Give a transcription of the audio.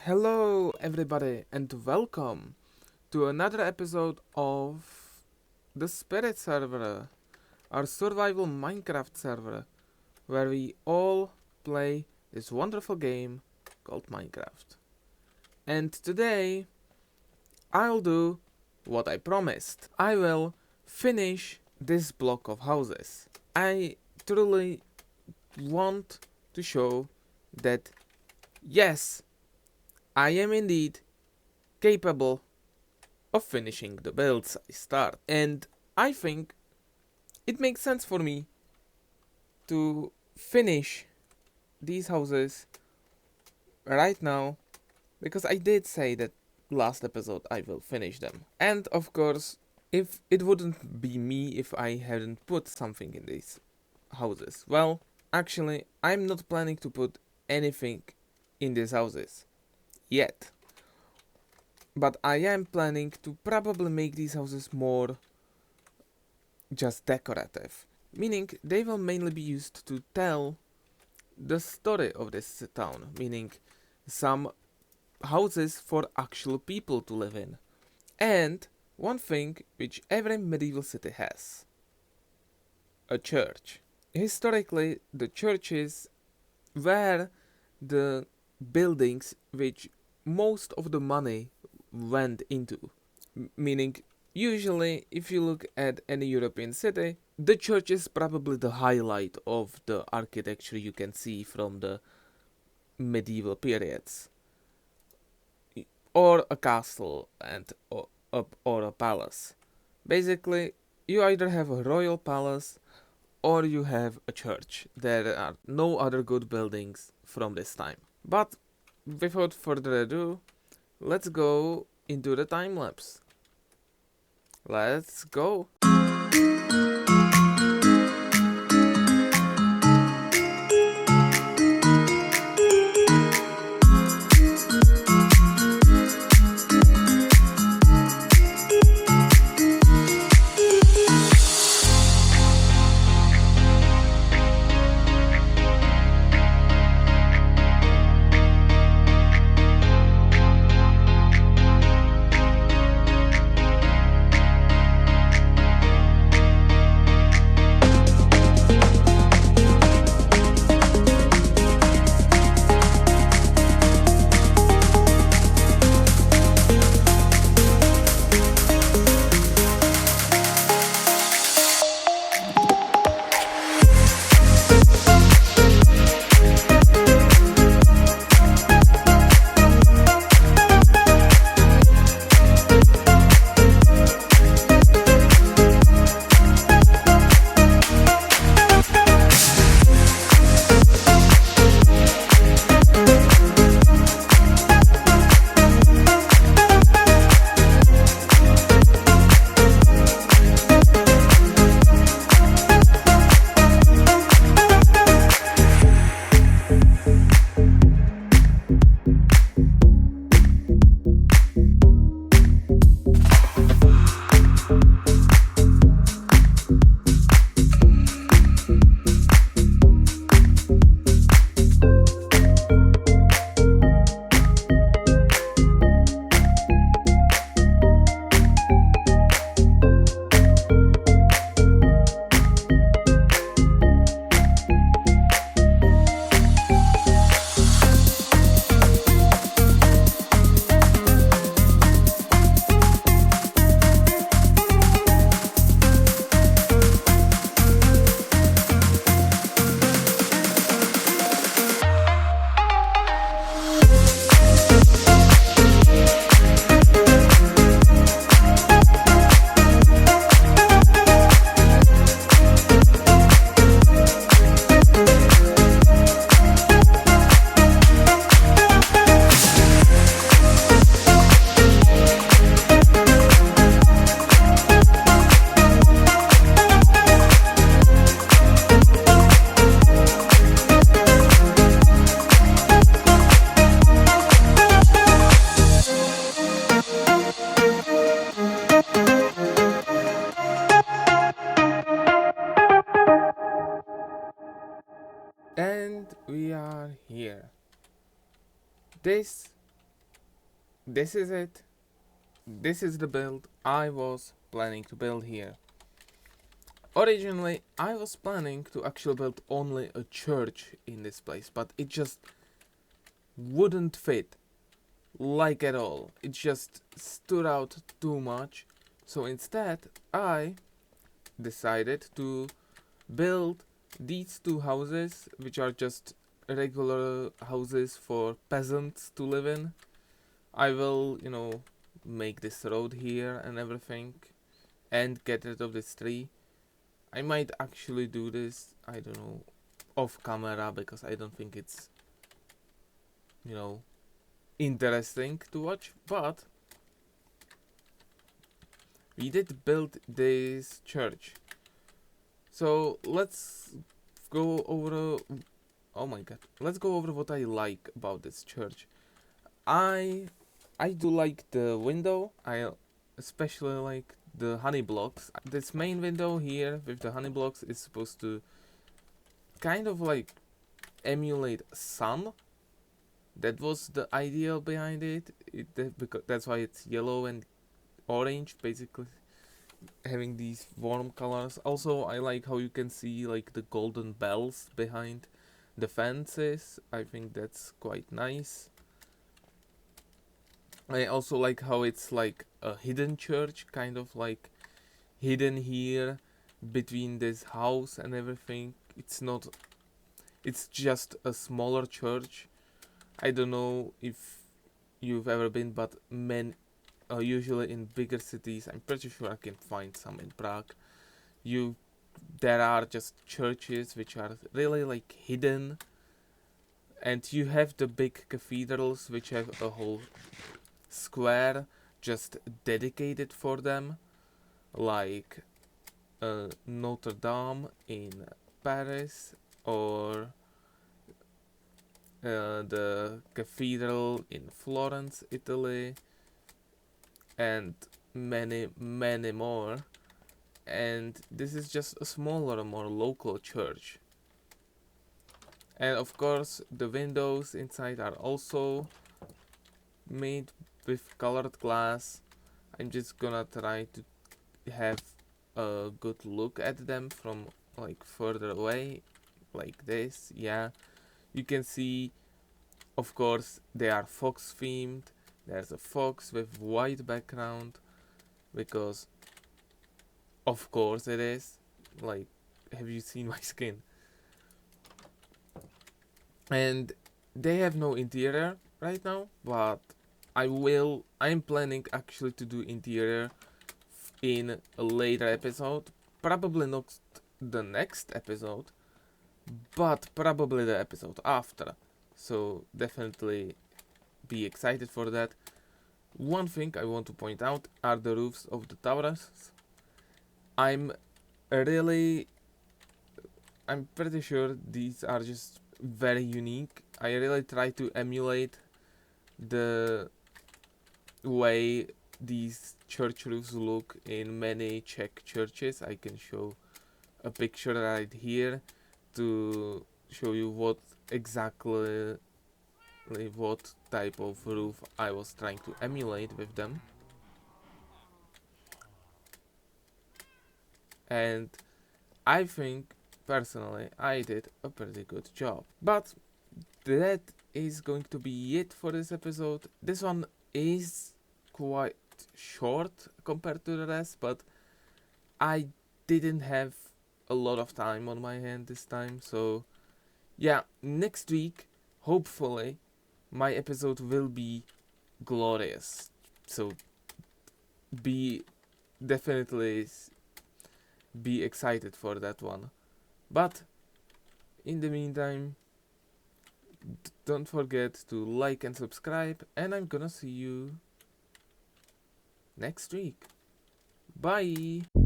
Hello, everybody, and welcome to another episode of the Spirit server, our survival Minecraft server, where we all play this wonderful game called Minecraft. And today, I'll do what I promised. I will finish this block of houses. I truly want to show that, yes, I am indeed capable of finishing the builds I start. And I think it makes sense for me to finish these houses right now because I did say that last episode I will finish them. And of course, if it wouldn't be me if I hadn't put something in these houses. Well, actually, I'm not planning to put anything in these houses yet. But I am planning to probably make these houses more just decorative, meaning they will mainly be used to tell the story of this town, meaning some houses for actual people to live in. And one thing which every medieval city has: a church. Historically, the churches were the buildings which most of the money went into. Meaning, usually, if you look at any European city, the church is probably the highlight of the architecture you can see from the medieval periods, or a castle or a palace. Basically, you either have a royal palace or you have a church. There are no other good buildings from this time. But without further ado, let's go into the time lapse. Let's go. And we are here. This this is it. This is the build I was planning to build here. Originally, I was planning to actually build only a church in this place, but it just wouldn't fit like at all. It just stood out too much. So instead, I decided to build these two houses, which are just regular houses for peasants to live in. I will, make this road here and everything, and get rid of this tree. I might actually do this, I don't know, off camera, because I don't think it's, interesting to watch, but we did build this church. So let's go over, oh my god, let's go over what I like about this church. I do like the window. I especially like the honey blocks. This main window here with the honey blocks is supposed to kind of like emulate sun. That was the idea behind it. Because that's why it's yellow and orange, basically having these warm colors. Also, I like how you can see like the golden bells behind the fences. I think that's quite nice. I also like how it's like a hidden church, kind of like hidden here between this house and everything. It's just a smaller church. I don't know if you've ever been, but usually in bigger cities, I'm pretty sure I can find some in Prague. There are just churches which are really like hidden, and you have the big cathedrals which have a whole square just dedicated for them, like Notre Dame in Paris, or the cathedral in Florence, Italy, and many, many more. And this is just a smaller, more local church. And of course, the windows inside are also made with colored glass. I'm just gonna try to have a good look at them from like further away, like this. Yeah, you can see, of course, they are fox themed. There's a fox with white background, because of course it is. Like, have you seen my skin? And they have no interior right now, but I'm planning actually to do interior in a later episode. Probably not the next episode, but probably the episode after. So definitely be excited for that. One thing I want to point out are the roofs of the towers. I'm pretty sure these are just very unique. I really try to emulate the way these church roofs look in many Czech churches. I can show a picture right here to show you what type of roof I was trying to emulate with them. And I think personally I did a pretty good job. But that is going to be it for this episode. This one is quite short compared to the rest, but I didn't have a lot of time on my hand this time. So yeah, next week hopefully my episode will be glorious. So definitely be excited for that one. But in the meantime, don't forget to like and subscribe, and I'm gonna see you next week. Bye!